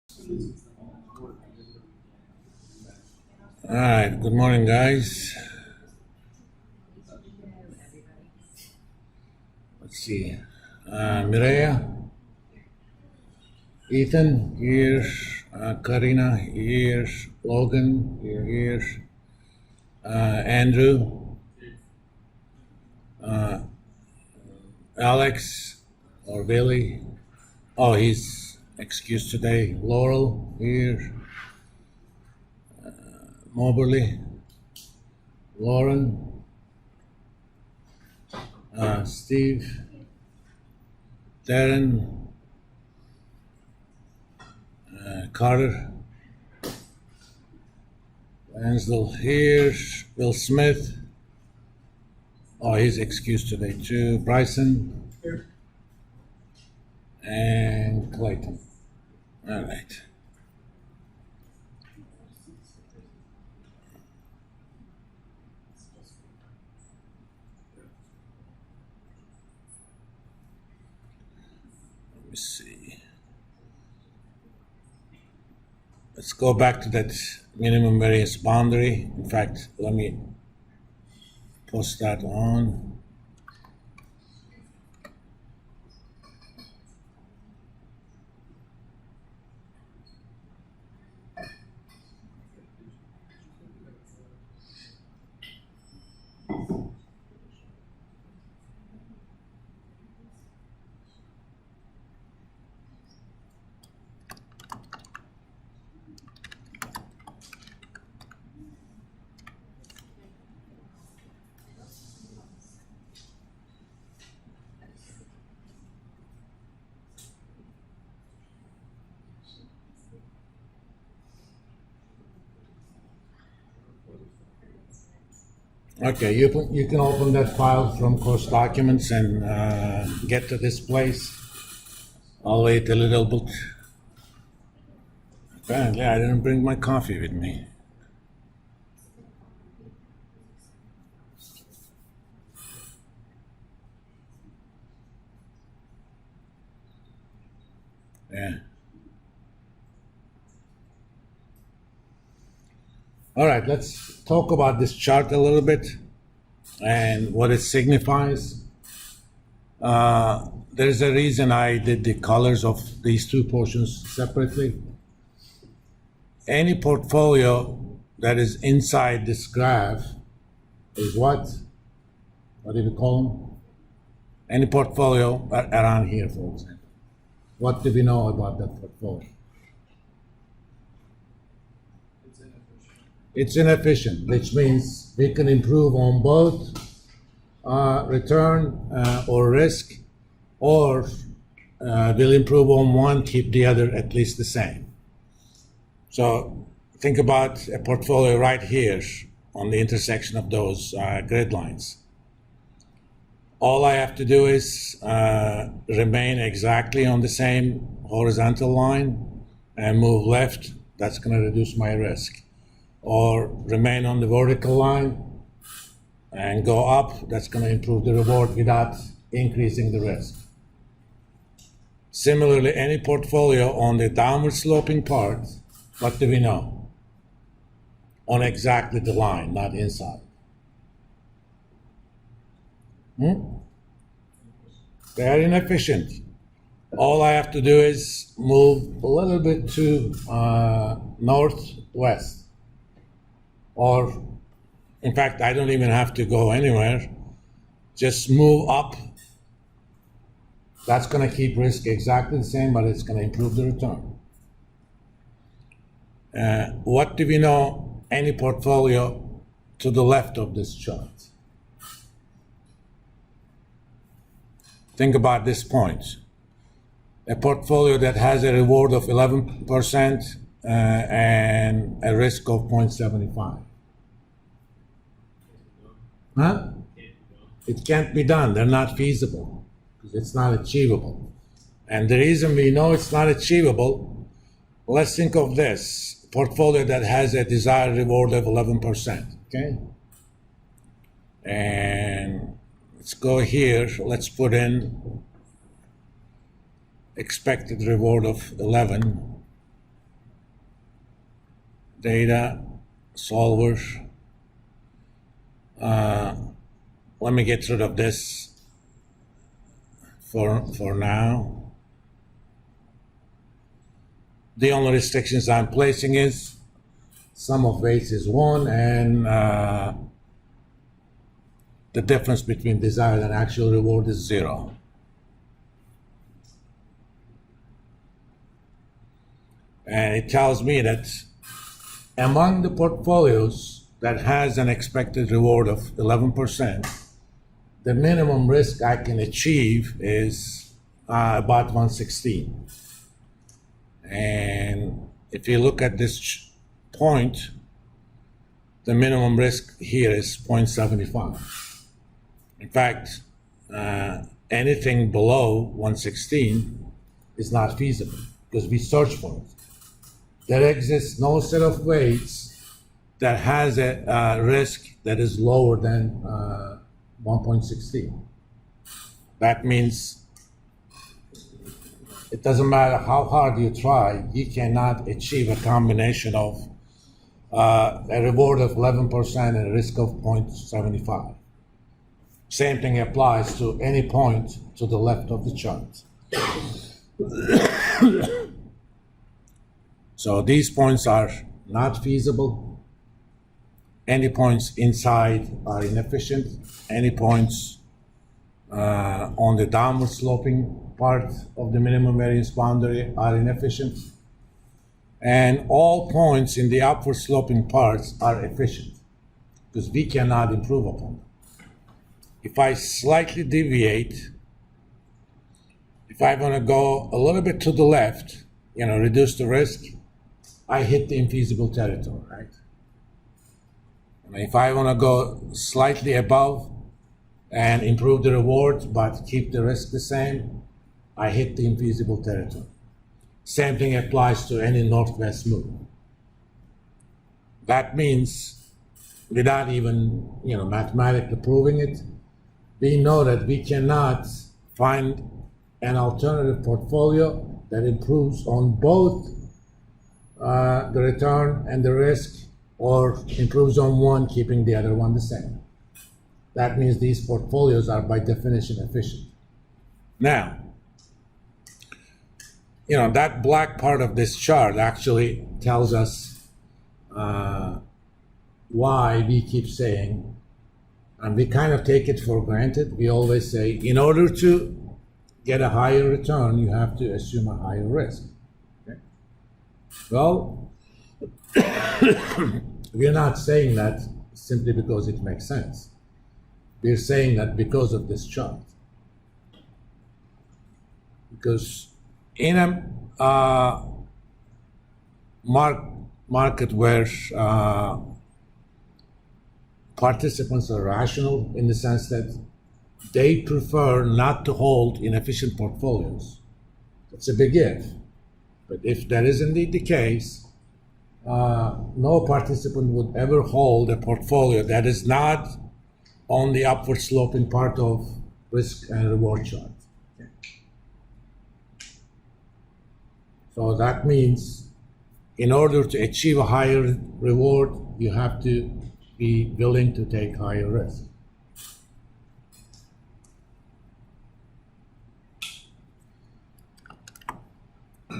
All right, good morning, guys. Let's see. Mireya, Ethan, here. Karina, here. Logan, here. Andrew, Alex, or Billy. Oh, he's excused today. Laurel, here. Moberly, Lauren, Steve, Darren, Carter, Ansel here, Will Smith. Oh, he's excused today too. Bryson and Clayton. All right. Let me see. Let's go back to that minimum variance boundary. In fact, let me post that on. Okay, you can open that file from course documents and get to this place. I'll wait a little bit. Apparently, I didn't bring my coffee with me. Yeah. All right, let's talk about this chart a little bit and what it signifies. There's a reason I did the colors of these two portions separately. Any portfolio that is inside this graph is what? What do we call them? Any portfolio around here, for example. What do we know about that portfolio? It's inefficient, which means we can improve on both return or risk, or we'll improve on one, keep the other at least the same. So think about a portfolio right here on the intersection of those grid lines. All I have to do is remain exactly on the same horizontal line and move left. That's going to reduce my risk. Or remain on the vertical line and go up. That's going to improve the reward without increasing the risk. Similarly, any portfolio on the downward sloping part, what do we know? On exactly the line, not inside. Very inefficient. All I have to do is move a little bit to northwest. Or, in fact, I don't even have to go anywhere. Just move up. That's going to keep risk exactly the same, but it's going to improve the return. What do we know any portfolio to the left of this chart? Think about this point. A portfolio that has a reward of 11% and a risk of 0.75. Huh? It can't be done. They're not feasible because it's not achievable. And the reason we know it's not achievable, let's think of this portfolio that has a desired reward of 11%. Okay? And let's go here. Let's put in expected reward of 11. data solver. Let me get rid of this for now. The only restrictions I'm placing is sum of weights is 1 and the difference between desired and actual reward is 0. And it tells me that among the portfolios that has an expected reward of 11%, the minimum risk I can achieve is about 116. And if you look at this point, the minimum risk here is 0.75. In fact, anything below 116 is not feasible because we search for it. There exists no set of weights that has a risk that is lower than 1.16. That means it doesn't matter how hard you try, you cannot achieve a combination of a reward of 11% and a risk of 0.75. Same thing applies to any point to the left of the chart. So these points are not feasible. Any points inside are inefficient. Any points on the downward sloping part of the minimum variance boundary are inefficient. And all points in the upward sloping parts are efficient because we cannot improve upon them. If I slightly deviate, if I want to go a little bit to the left, reduce the risk, I hit the infeasible territory, right? And if I want to go slightly above and improve the reward but keep the risk the same, I hit the infeasible territory. Same thing applies to any northwest move. That means, without even mathematically proving it, we know that we cannot find an alternative portfolio that improves on both the return and the risk, or improves on one, keeping the other one the same. That means these portfolios are by definition efficient. Now, that black part of this chart actually tells us why we keep saying, and we kind of take it for granted, we always say, in order to get a higher return, you have to assume a higher risk. Okay? Well, we're not saying that simply because it makes sense. We're saying that because of this chart. Because in a market where participants are rational in the sense that they prefer not to hold inefficient portfolios, that's a big if. But if that is indeed the case, no participant would ever hold a portfolio that is not on the upward sloping part of risk and reward chart. Okay. So that means in order to achieve a higher reward, you have to be willing to take higher risk.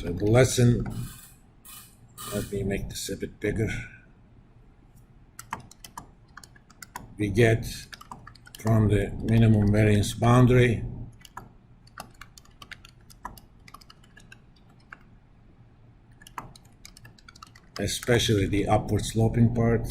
So the lesson, let me make this a bit bigger. We get from the minimum variance boundary especially the upward sloping part,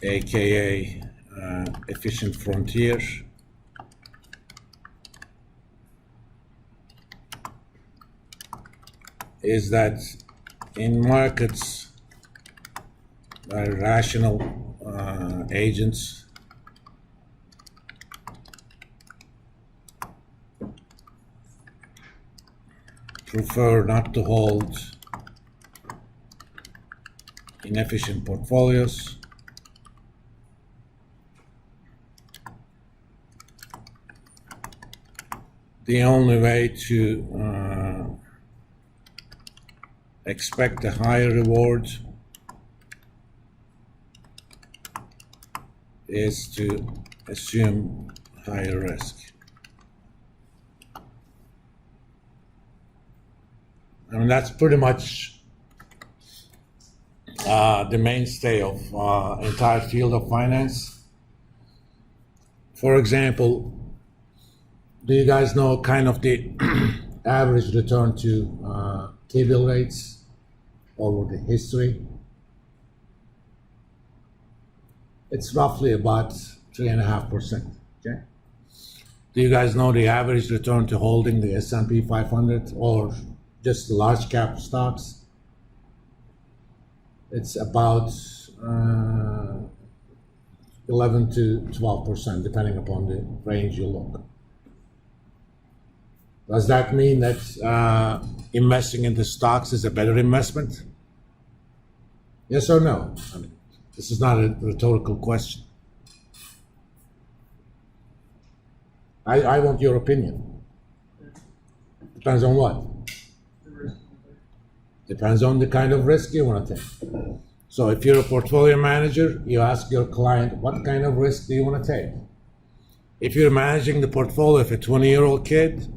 aka efficient frontier, is that in markets by rational agents prefer not to hold inefficient portfolios, the only way to expect a higher reward is to assume higher risk. I mean, that's pretty much the mainstay of entire field of finance. For example, do you guys know kind of the average return to T-bill rates over the history? It's roughly about 3.5%. Okay. Do you guys know the average return to holding the S&P 500 or just the large cap stocks? It's about 11 to 12%, depending upon the range you look. Does that mean that investing into stocks is a better investment? Yes or no? I mean, this is not a rhetorical question. I want your opinion. Depends on what? Depends on the kind of risk you want to take. So if you're a portfolio manager, you ask your client, what kind of risk do you want to take? If you're managing the portfolio of a 20-year-old kid,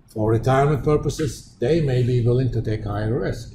for retirement purposes, they may be willing to take higher risk.